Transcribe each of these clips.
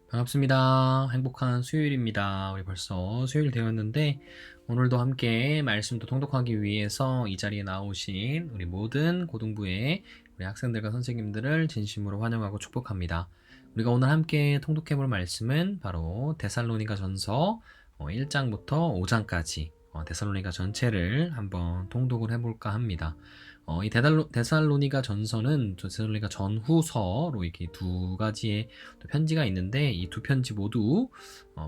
반갑습니다. 행복한 수요일입니다. 우리 벌써 수요일 되었는데 오늘도 함께 말씀도 통독하기 위해서 이 자리에 나오신 우리 모든 고등부의 우리 학생들과 선생님들을 진심으로 환영하고 축복합니다. 우리가 오늘 함께 통독해 볼 말씀은 바로 데살로니가 전서 1장부터 5장까지 데살로니가 전체를 한번 통독을 해볼까 합니다. 이 데살로니가 전서는 데살로니가 전후서로 이렇게 두 가지의 또 편지가 있는데 이 두 편지 모두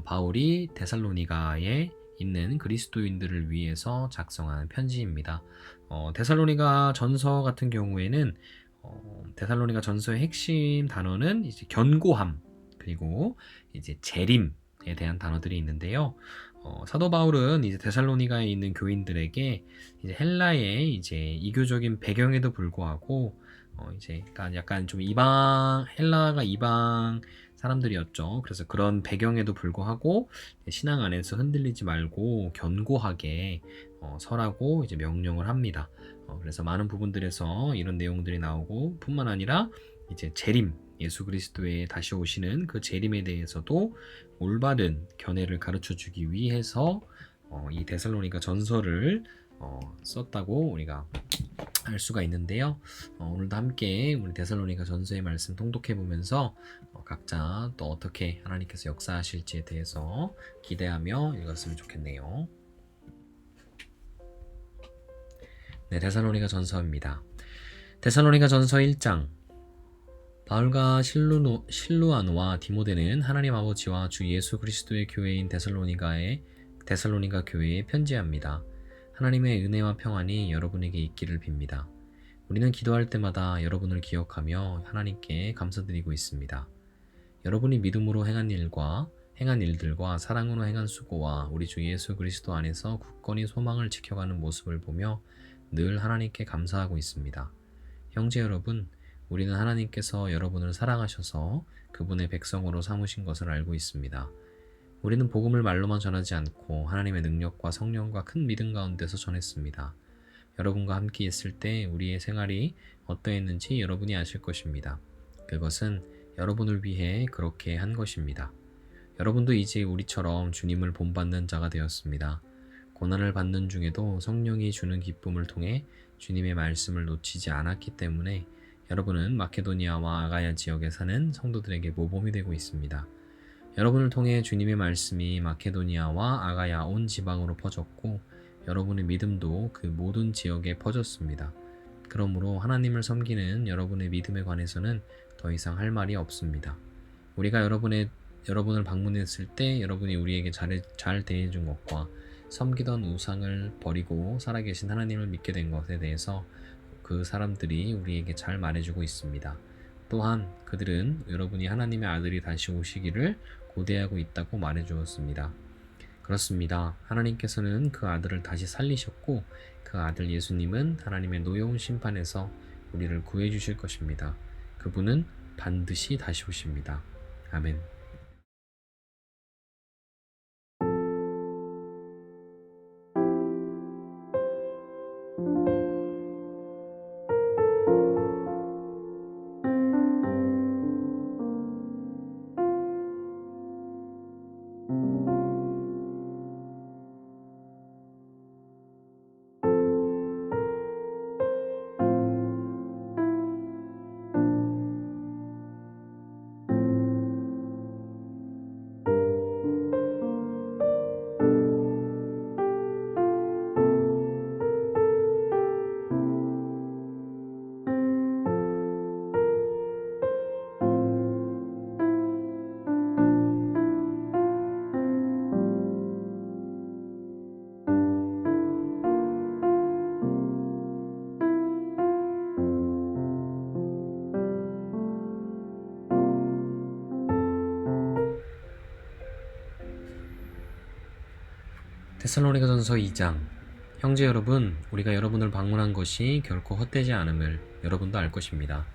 바울이 데살로니가에 있는 그리스도인들을 위해서 작성한 편지입니다. 데살로니가 전서 같은 경우에는 데살로니가 전서의 핵심 단어는 이제 견고함 그리고 이제 재림에 대한 단어들이 있는데요. 사도 바울은 이제 데살로니가에 있는 교인들에게 이제 헬라의 이제 이교적인 배경에도 불구하고 이제 약간 좀 헬라가 이방 사람들이었죠. 그래서 그런 배경에도 불구하고 신앙 안에서 흔들리지 말고 견고하게 서라고 이제 명령을 합니다. 그래서 많은 부분들에서 이런 내용들이 나오고 뿐만 아니라 이제 재림, 예수 그리스도의 다시 오시는 그 재림에 대해서도 올바른 견해를 가르쳐 주기 위해서 이 데살로니가 전서를 썼다고 우리가 알 수가 있는데요. 오늘도 함께 우리 데살로니가 전서의 말씀 통독해 보면서 각자 또 어떻게 하나님께서 역사하실지에 대해서 기대하며 읽었으면 좋겠네요. 네, 데살로니가 전서입니다. 데살로니가 전서 1장. 바울과 실루아노와 디모데는 하나님 아버지와 주 예수 그리스도의 교회인 데살로니가 교회에 편지합니다. 하나님의 은혜와 평안이 여러분에게 있기를 빕니다. 우리는 기도할 때마다 여러분을 기억하며 하나님께 감사드리고 있습니다. 여러분이 믿음으로 행한 일들과 사랑으로 행한 수고와 우리 주 예수 그리스도 안에서 굳건히 소망을 지켜가는 모습을 보며 늘 하나님께 감사하고 있습니다. 형제 여러분, 우리는 하나님께서 여러분을 사랑하셔서 그분의 백성으로 삼으신 것을 알고 있습니다. 우리는 복음을 말로만 전하지 않고 하나님의 능력과 성령과 큰 믿음 가운데서 전했습니다. 여러분과 함께 있을 때 우리의 생활이 어떠했는지 여러분이 아실 것입니다. 그것은 여러분을 위해 그렇게 한 것입니다. 여러분도 이제 우리처럼 주님을 본받는 자가 되었습니다. 고난을 받는 중에도 성령이 주는 기쁨을 통해 주님의 말씀을 놓치지 않았기 때문에 여러분은 마케도니아와 아가야 지역에 사는 성도들에게 모범이 되고 있습니다. 여러분을 통해 주님의 말씀이 마케도니아와 아가야 온 지방으로 퍼졌고 여러분의 믿음도 그 모든 지역에 퍼졌습니다. 그러므로 하나님을 섬기는 여러분의 믿음에 관해서는 더 이상 할 말이 없습니다. 우리가 여러분을 방문했을 때 여러분이 우리에게 잘 대해준 것과 섬기던 우상을 버리고 살아계신 하나님을 믿게 된 것에 대해서 그 사람들이 우리에게 잘 말해주고 있습니다. 또한 그들은 여러분이 하나님의 아들이 다시 오시기를 고대하고 있다고 말해주었습니다. 그렇습니다. 하나님께서는 그 아들을 다시 살리셨고 그 아들 예수님은 하나님의 노여운 심판에서 우리를 구해주실 것입니다. 그분은 반드시 다시 오십니다. 아멘. 데살로니가전서 2장. 형제 여러분, 우리가 여러분을 방문한 것이 결코 헛되지 않음을 여러분도 알 것입니다.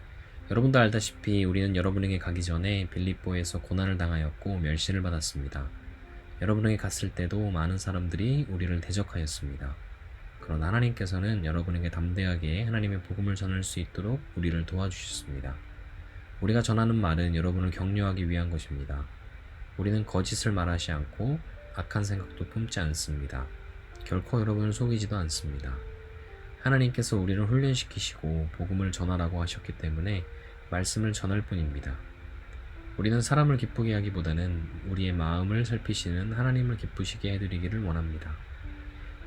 여러분도 알다시피 우리는 여러분에게 가기 전에 빌립보에서 고난을 당하였고 멸시를 받았습니다. 여러분에게 갔을 때도 많은 사람들이 우리를 대적하였습니다. 그러나 하나님께서는 여러분에게 담대하게 하나님의 복음을 전할 수 있도록 우리를 도와주셨습니다. 우리가 전하는 말은 여러분을 격려하기 위한 것입니다. 우리는 거짓을 말하지 않고 악한 생각도 품지 않습니다. 결코 여러분을 속이지도 않습니다. 하나님께서 우리를 훈련시키시고 복음을 전하라고 하셨기 때문에 말씀을 전할 뿐입니다. 우리는 사람을 기쁘게 하기보다는 우리의 마음을 살피시는 하나님을 기쁘시게 해드리기를 원합니다.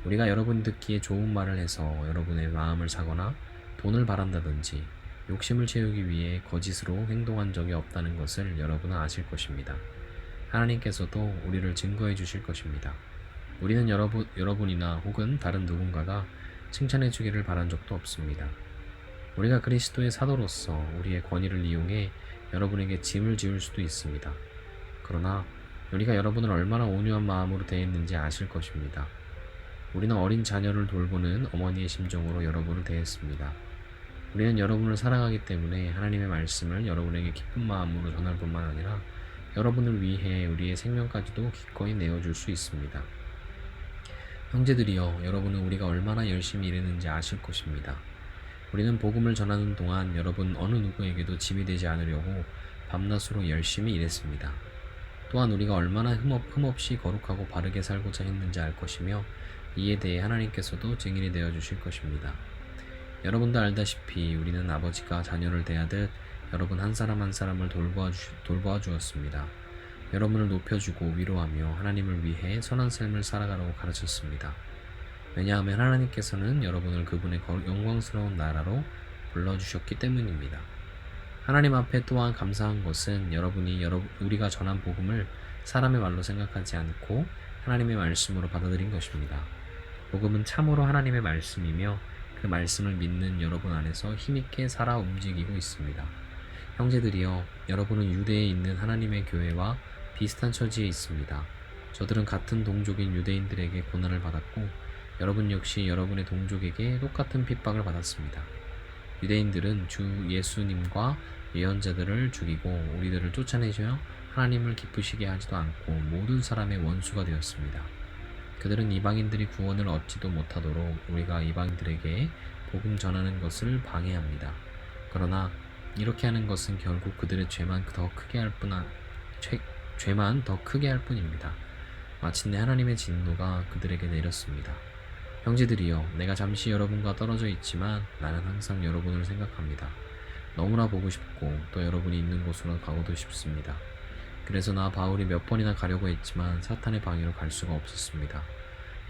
우리가 여러분 듣기에 좋은 말을 해서 여러분의 마음을 사거나 돈을 바란다든지 욕심을 채우기 위해 거짓으로 행동한 적이 없다는 것을 여러분은 아실 것입니다. 하나님께서도 우리를 증거해 주실 것입니다. 우리는 여러분이나 혹은 다른 누군가가 칭찬해 주기를 바란 적도 없습니다. 우리가 그리스도의 사도로서 우리의 권위를 이용해 여러분에게 짐을 지울 수도 있습니다. 그러나 우리가 여러분을 얼마나 온유한 마음으로 대했는지 아실 것입니다. 우리는 어린 자녀를 돌보는 어머니의 심정으로 여러분을 대했습니다. 우리는 여러분을 사랑하기 때문에 하나님의 말씀을 여러분에게 기쁜 마음으로 전할 뿐만 아니라 여러분을 위해 우리의 생명까지도 기꺼이 내어줄 수 있습니다. 형제들이여, 여러분은 우리가 얼마나 열심히 일했는지 아실 것입니다. 우리는 복음을 전하는 동안 여러분 어느 누구에게도 짐이 되지 않으려고 밤낮으로 열심히 일했습니다. 또한 우리가 얼마나 흠없이 거룩하고 바르게 살고자 했는지 알 것이며 이에 대해 하나님께서도 증인이 되어 주실 것입니다. 여러분도 알다시피 우리는 아버지가 자녀를 대하듯 여러분 한 사람 한 사람을 돌보아 주었습니다. 여러분을 높여주고 위로하며 하나님을 위해 선한 삶을 살아가라고 가르쳤습니다. 왜냐하면 하나님께서는 여러분을 그분의 영광스러운 나라로 불러주셨기 때문입니다. 하나님 앞에 또한 감사한 것은 여러분이 우리가 전한 복음을 사람의 말로 생각하지 않고 하나님의 말씀으로 받아들인 것입니다. 복음은 참으로 하나님의 말씀이며 그 말씀을 믿는 여러분 안에서 힘있게 살아 움직이고 있습니다. 형제들이여, 여러분은 유대에 있는 하나님의 교회와 비슷한 처지에 있습니다. 저들은 같은 동족인 유대인들에게 고난을 받았고 여러분 역시 여러분의 동족에게 똑같은 핍박을 받았습니다. 유대인들은 주 예수님과 예언자들을 죽이고 우리들을 쫓아내시며 하나님을 기쁘시게 하지도 않고 모든 사람의 원수가 되었습니다. 그들은 이방인들이 구원을 얻지도 못하도록 우리가 이방인들에게 복음 전하는 것을 방해합니다. 그러나 이렇게 하는 것은 결국 그들의 죄만 더 크게 할 뿐입니다. 마침내 하나님의 진노가 그들에게 내렸습니다. 형제들이여, 내가 잠시 여러분과 떨어져 있지만 나는 항상 여러분을 생각합니다. 너무나 보고 싶고 또 여러분이 있는 곳으로 가고도 싶습니다. 그래서 나 바울이 몇 번이나 가려고 했지만 사탄의 방해로 갈 수가 없었습니다.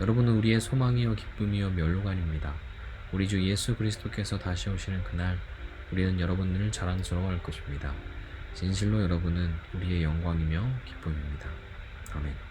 여러분은 우리의 소망이요 기쁨이요 면류관입니다. 우리 주 예수 그리스도께서 다시 오시는 그날 우리는 여러분을 자랑스러워할 것입니다. 진실로 여러분은 우리의 영광이며 기쁨입니다. 아멘.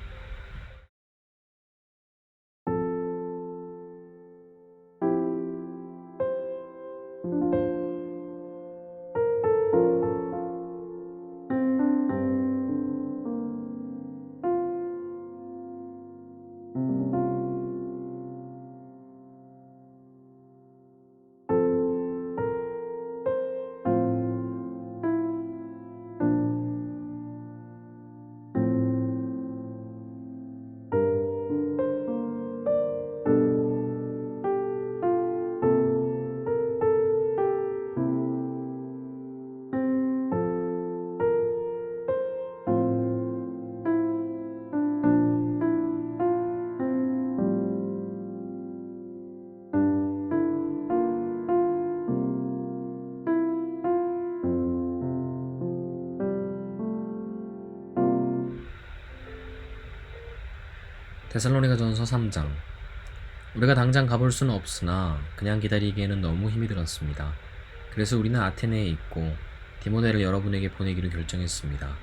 데살로니가전서 3장. 우리가 당장 가볼 수는 없으나 그냥 기다리기에는 너무 힘이 들었습니다. 그래서 우리는 아테네에 있고 디모데를 여러분에게 보내기로 결정했습니다.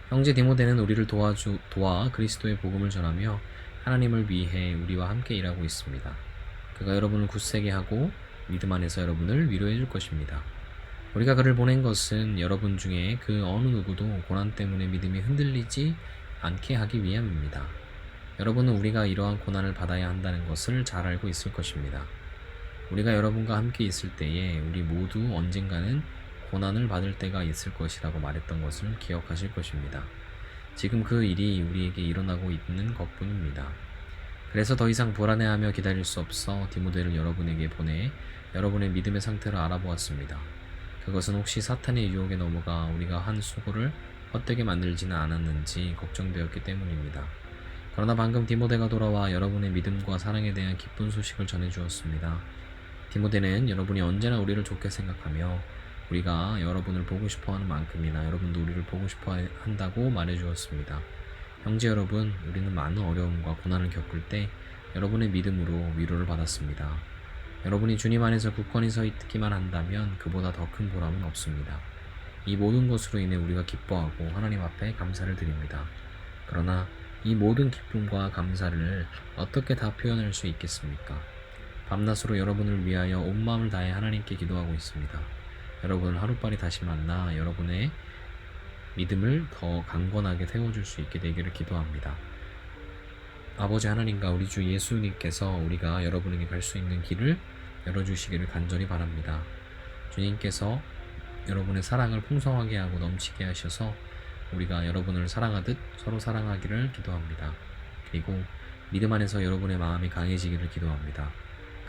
형제 디모데는 우리를 도와 그리스도의 복음을 전하며 하나님을 위해 우리와 함께 일하고 있습니다. 그가 여러분을 굳세게 하고 믿음 안에서 여러분을 위로해 줄 것입니다. 우리가 그를 보낸 것은 여러분 중에 그 어느 누구도 고난 때문에 믿음이 흔들리지 않게 하기 위함입니다. 여러분은 우리가 이러한 고난을 받아야 한다는 것을 잘 알고 있을 것입니다. 우리가 여러분과 함께 있을 때에 우리 모두 언젠가는 고난을 받을 때가 있을 것이라고 말했던 것을 기억하실 것입니다. 지금 그 일이 우리에게 일어나고 있는 것뿐입니다. 그래서 더 이상 불안해하며 기다릴 수 없어 디모데를 여러분에게 보내 여러분의 믿음의 상태를 알아보았습니다. 그것은 혹시 사탄의 유혹에 넘어가 우리가 한 수고를 헛되게 만들지는 않았는지 걱정되었기 때문입니다. 그러나 방금 디모데가 돌아와 여러분의 믿음과 사랑에 대한 기쁜 소식을 전해주었습니다. 디모데는 여러분이 언제나 우리를 좋게 생각하며 우리가 여러분을 보고 싶어하는 만큼이나 여러분도 우리를 보고 싶어 한다고 말해주었습니다. 형제 여러분, 우리는 많은 어려움과 고난을 겪을 때 여러분의 믿음으로 위로를 받았습니다. 여러분이 주님 안에서 굳건히 서 있기만 한다면 그보다 더 큰 보람은 없습니다. 이 모든 것으로 인해 우리가 기뻐하고 하나님 앞에 감사를 드립니다. 그러나 이 모든 기쁨과 감사를 어떻게 다 표현할 수 있겠습니까? 밤낮으로 여러분을 위하여 온 마음을 다해 하나님께 기도하고 있습니다. 여러분을 하루빨리 다시 만나 여러분의 믿음을 더 강건하게 세워줄 수 있게 되기를 기도합니다. 아버지 하나님과 우리 주 예수님께서 우리가 여러분에게 갈 수 있는 길을 열어주시기를 간절히 바랍니다. 주님께서 여러분의 사랑을 풍성하게 하고 넘치게 하셔서 우리가 여러분을 사랑하듯 서로 사랑하기를 기도합니다. 그리고 믿음 안에서 여러분의 마음이 강해지기를 기도합니다.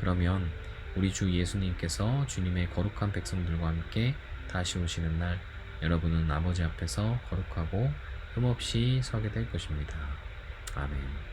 그러면 우리 주 예수님께서 주님의 거룩한 백성들과 함께 다시 오시는 날 여러분은 아버지 앞에서 거룩하고 흠없이 서게 될 것입니다. 아멘.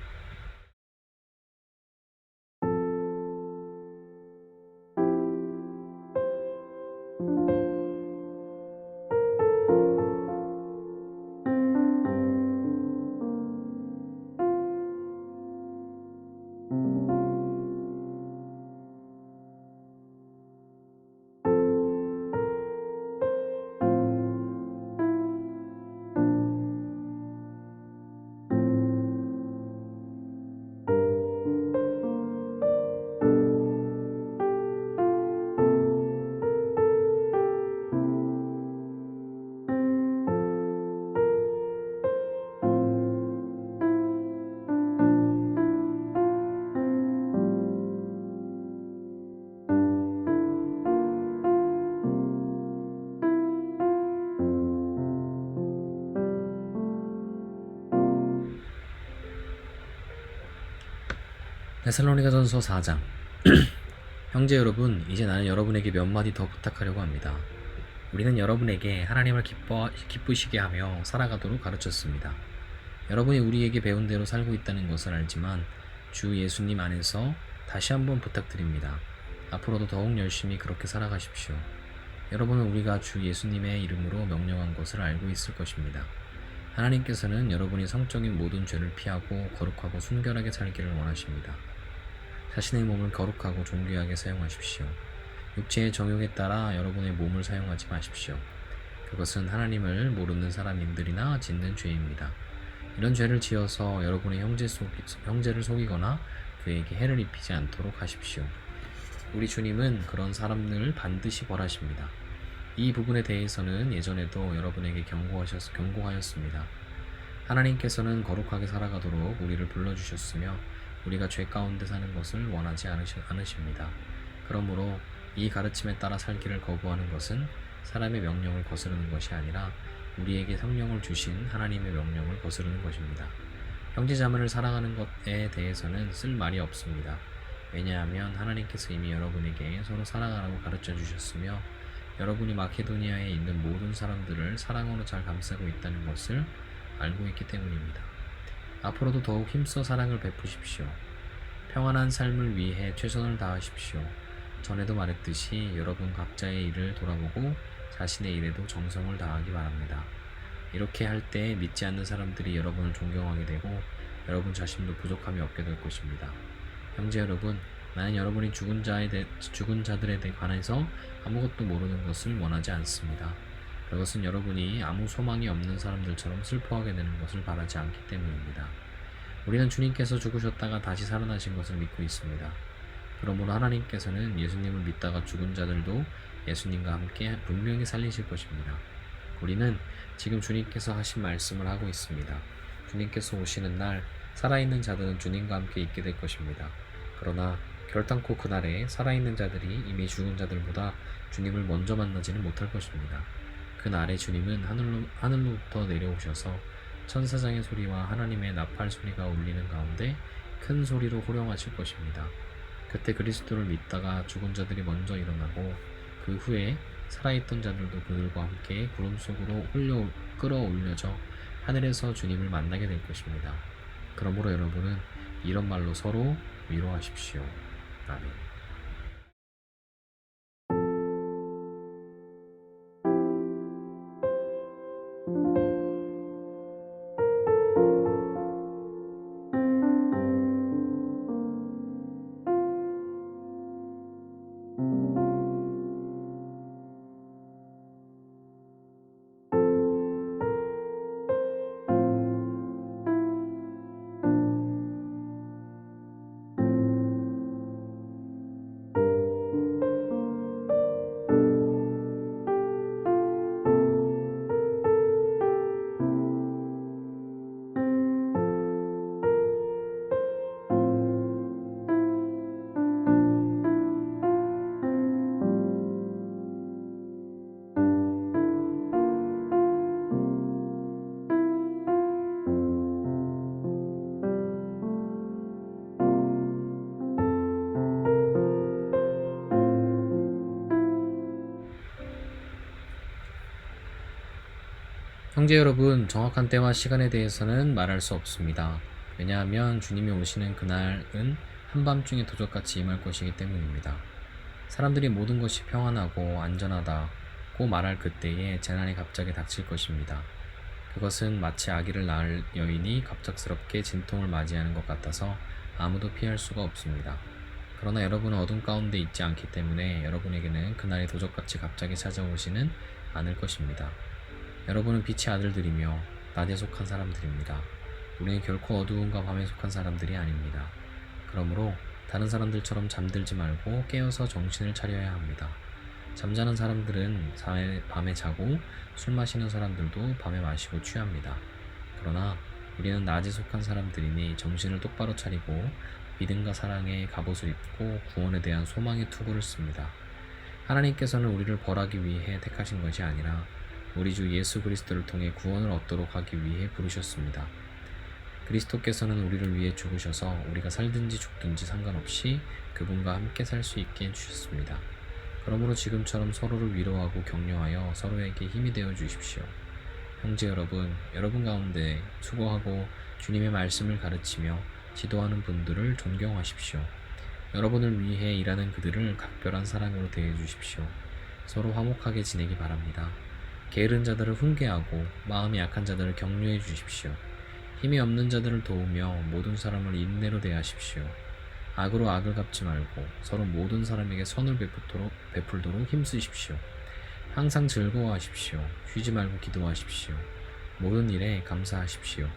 데살로니가전서 4장. 형제 여러분, 이제 나는 여러분에게 몇 마디 더 부탁하려고 합니다. 우리는 여러분에게 하나님을 기쁘시게 하며 살아가도록 가르쳤습니다. 여러분이 우리에게 배운 대로 살고 있다는 것을 알지만 주 예수님 안에서 다시 한번 부탁드립니다. 앞으로도 더욱 열심히 그렇게 살아가십시오. 여러분은 우리가 주 예수님의 이름으로 명령한 것을 알고 있을 것입니다. 하나님께서는 여러분이 성적인 모든 죄를 피하고 거룩하고 순결하게 살기를 원하십니다. 자신의 몸을 거룩하고 존귀하게 사용하십시오. 육체의 정욕에 따라 여러분의 몸을 사용하지 마십시오. 그것은 하나님을 모르는 사람들이나 짓는 죄입니다. 이런 죄를 지어서 여러분의 형제를 속이거나 그에게 해를 입히지 않도록 하십시오. 우리 주님은 그런 사람들을 반드시 벌하십니다. 이 부분에 대해서는 예전에도 여러분에게 경고하였습니다. 하나님께서는 거룩하게 살아가도록 우리를 불러주셨으며 우리가 죄 가운데 사는 것을 원하지 않으십니다. 그러므로 이 가르침에 따라 살기를 거부하는 것은 사람의 명령을 거스르는 것이 아니라 우리에게 성령을 주신 하나님의 명령을 거스르는 것입니다. 형제자매를 사랑하는 것에 대해서는 쓸 말이 없습니다. 왜냐하면 하나님께서 이미 여러분에게 서로 사랑하라고 가르쳐 주셨으며 여러분이 마케도니아에 있는 모든 사람들을 사랑으로 잘 감싸고 있다는 것을 알고 있기 때문입니다. 앞으로도 더욱 힘써 사랑을 베푸십시오. 평안한 삶을 위해 최선을 다하십시오. 전에도 말했듯이 여러분 각자의 일을 돌아보고 자신의 일에도 정성을 다하기 바랍니다. 이렇게 할 때 믿지 않는 사람들이 여러분을 존경하게 되고 여러분 자신도 부족함이 없게 될 것입니다. 형제 여러분, 나는 여러분이 죽은 자들에 관해서 아무것도 모르는 것을 원하지 않습니다. 그것은 여러분이 아무 소망이 없는 사람들처럼 슬퍼하게 되는 것을 바라지 않기 때문입니다. 우리는 주님께서 죽으셨다가 다시 살아나신 것을 믿고 있습니다. 그러므로 하나님께서는 예수님을 믿다가 죽은 자들도 예수님과 함께 분명히 살리실 것입니다. 우리는 지금 주님께서 하신 말씀을 하고 있습니다. 주님께서 오시는 날 살아있는 자들은 주님과 함께 있게 될 것입니다. 그러나 결단코 그날에 살아있는 자들이 이미 죽은 자들보다 주님을 먼저 만나지는 못할 것입니다. 그날에 주님은 하늘로부터 내려오셔서 천사장의 소리와 하나님의 나팔 소리가 울리는 가운데 큰 소리로 호령하실 것입니다. 그때 그리스도를 믿다가 죽은 자들이 먼저 일어나고 그 후에 살아있던 자들도 그들과 함께 구름 속으로 끌어올려져 하늘에서 주님을 만나게 될 것입니다. 그러므로 여러분은 이런 말로 서로 위로하십시오. 아멘. 형제 여러분, 정확한 때와 시간에 대해서는 말할 수 없습니다. 왜냐하면 주님이 오시는 그날은 한밤중에 도적같이 임할 것이기 때문입니다. 사람들이 모든 것이 평안하고 안전하다고 말할 그때에 재난이 갑자기 닥칠 것입니다. 그것은 마치 아기를 낳을 여인이 갑작스럽게 진통을 맞이하는 것 같아서 아무도 피할 수가 없습니다. 그러나 여러분은 어둠 가운데 있지 않기 때문에 여러분에게는 그날이 도적같이 갑자기 찾아오지는 않을 것입니다. 여러분은 빛의 아들들이며 낮에 속한 사람들입니다. 우리는 결코 어두움과 밤에 속한 사람들이 아닙니다. 그러므로 다른 사람들처럼 잠들지 말고 깨어서 정신을 차려야 합니다. 잠자는 사람들은 밤에 자고 술 마시는 사람들도 밤에 마시고 취합니다. 그러나 우리는 낮에 속한 사람들이니 정신을 똑바로 차리고 믿음과 사랑의 갑옷을 입고 구원에 대한 소망의 투구를 씁니다. 하나님께서는 우리를 벌하기 위해 택하신 것이 아니라 우리 주 예수 그리스도를 통해 구원을 얻도록 하기 위해 부르셨습니다. 그리스도께서는 우리를 위해 죽으셔서 우리가 살든지 죽든지 상관없이 그분과 함께 살 수 있게 해주셨습니다. 그러므로 지금처럼 서로를 위로하고 격려하여 서로에게 힘이 되어 주십시오. 형제 여러분, 여러분 가운데 수고하고 주님의 말씀을 가르치며 지도하는 분들을 존경하십시오. 여러분을 위해 일하는 그들을 각별한 사랑으로 대해 주십시오. 서로 화목하게 지내기 바랍니다. 게으른 자들을 훈계하고 마음이 약한 자들을 격려해 주십시오. 힘이 없는 자들을 도우며 모든 사람을 인내로 대하십시오. 악으로 악을 갚지 말고 서로 모든 사람에게 선을 베풀도록 힘쓰십시오. 항상 즐거워하십시오. 쉬지 말고 기도하십시오. 모든 일에 감사하십시오.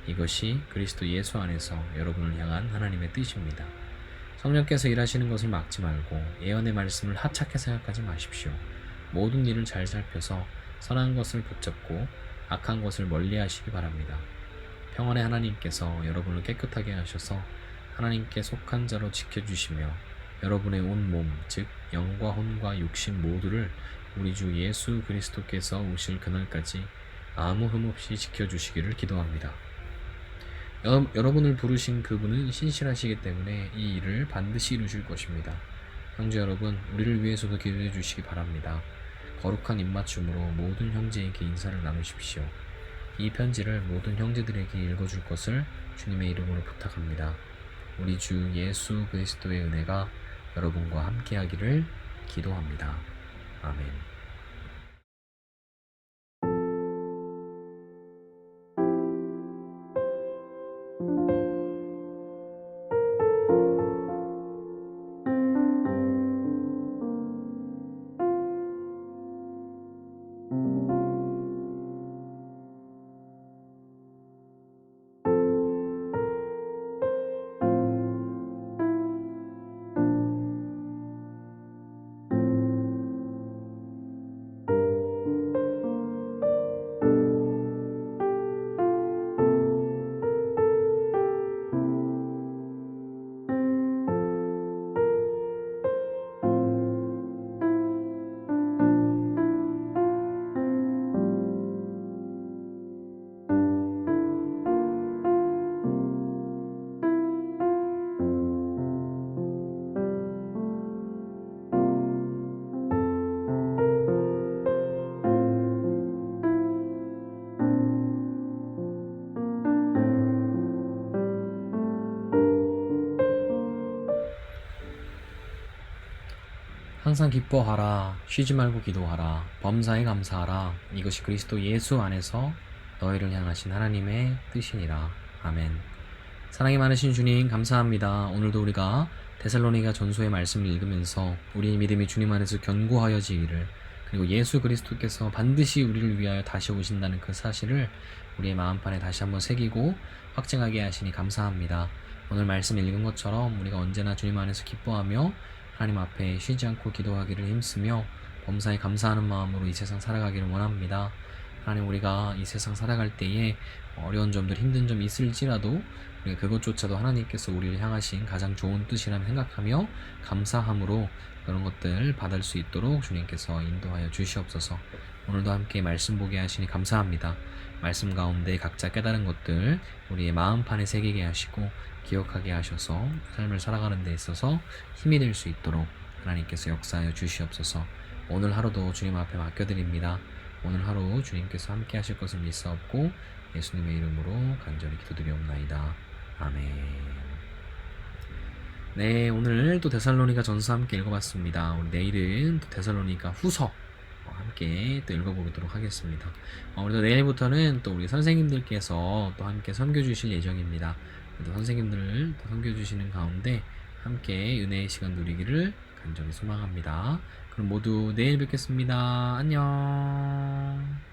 이것이 그리스도 예수 안에서 여러분을 향한 하나님의 뜻입니다. 성령께서 일하시는 것을 막지 말고 예언의 말씀을 하찮게 생각하지 마십시오. 모든 일을 잘 살펴서 선한 것을 붙잡고 악한 것을 멀리하시기 바랍니다. 평안의 하나님께서 여러분을 깨끗하게 하셔서 하나님께 속한 자로 지켜주시며 여러분의 온 몸, 즉 영과 혼과 육신 모두를 우리 주 예수 그리스도께서 오실 그날까지 아무 흠 없이 지켜주시기를 기도합니다. 여러분을 부르신 그분은 신실하시기 때문에 이 일을 반드시 이루실 것입니다. 형제 여러분, 우리를 위해서도 기도해 주시기 바랍니다. 거룩한 입맞춤으로 모든 형제에게 인사를 나누십시오. 이 편지를 모든 형제들에게 읽어줄 것을 주님의 이름으로 부탁합니다. 우리 주 예수 그리스도의 은혜가 여러분과 함께하기를 기도합니다. 아멘. 항상 기뻐하라. 쉬지 말고 기도하라. 범사에 감사하라. 이것이 그리스도 예수 안에서 너희를 향하신 하나님의 뜻이니라. 아멘. 사랑이 많으신 주님 감사합니다. 오늘도 우리가 데살로니가 전서의 말씀을 읽으면서 우리의 믿음이 주님 안에서 견고하여지기를, 그리고 예수 그리스도께서 반드시 우리를 위하여 다시 오신다는 그 사실을 우리의 마음판에 다시 한번 새기고 확증하게 하시니 감사합니다. 오늘 말씀 읽은 것처럼 우리가 언제나 주님 안에서 기뻐하며 하나님 앞에 쉬지 않고 기도하기를 힘쓰며 범사에 감사하는 마음으로 이 세상 살아가기를 원합니다. 하나님, 우리가 이 세상 살아갈 때에 어려운 점들, 힘든 점이 있을지라도 우리가 그것조차도 하나님께서 우리를 향하신 가장 좋은 뜻이라면 생각하며 감사함으로 그런 것들 받을 수 있도록 주님께서 인도하여 주시옵소서. 오늘도 함께 말씀 보게 하시니 감사합니다. 말씀 가운데 각자 깨달은 것들 우리의 마음판에 새기게 하시고 기억하게 하셔서 삶을 살아가는 데 있어서 힘이 될 수 있도록 하나님께서 역사하여 주시옵소서. 오늘 하루도 주님 앞에 맡겨드립니다. 오늘 하루 주님께서 함께 하실 것을 믿사옵고 예수님의 이름으로 간절히 기도드리옵나이다. 아멘. 네, 오늘 또 데살로니가 전서 함께 읽어봤습니다. 우리 내일은 또 데살로니가 후서 함께 또 읽어보도록 하겠습니다. 우리도 내일부터는 또 우리 선생님들께서 또 함께 섬겨주실 예정입니다. 또 선생님들을 또 섬겨주시는 가운데 함께 은혜의 시간 누리기를 간절히 소망합니다. 그럼 모두 내일 뵙겠습니다. 안녕.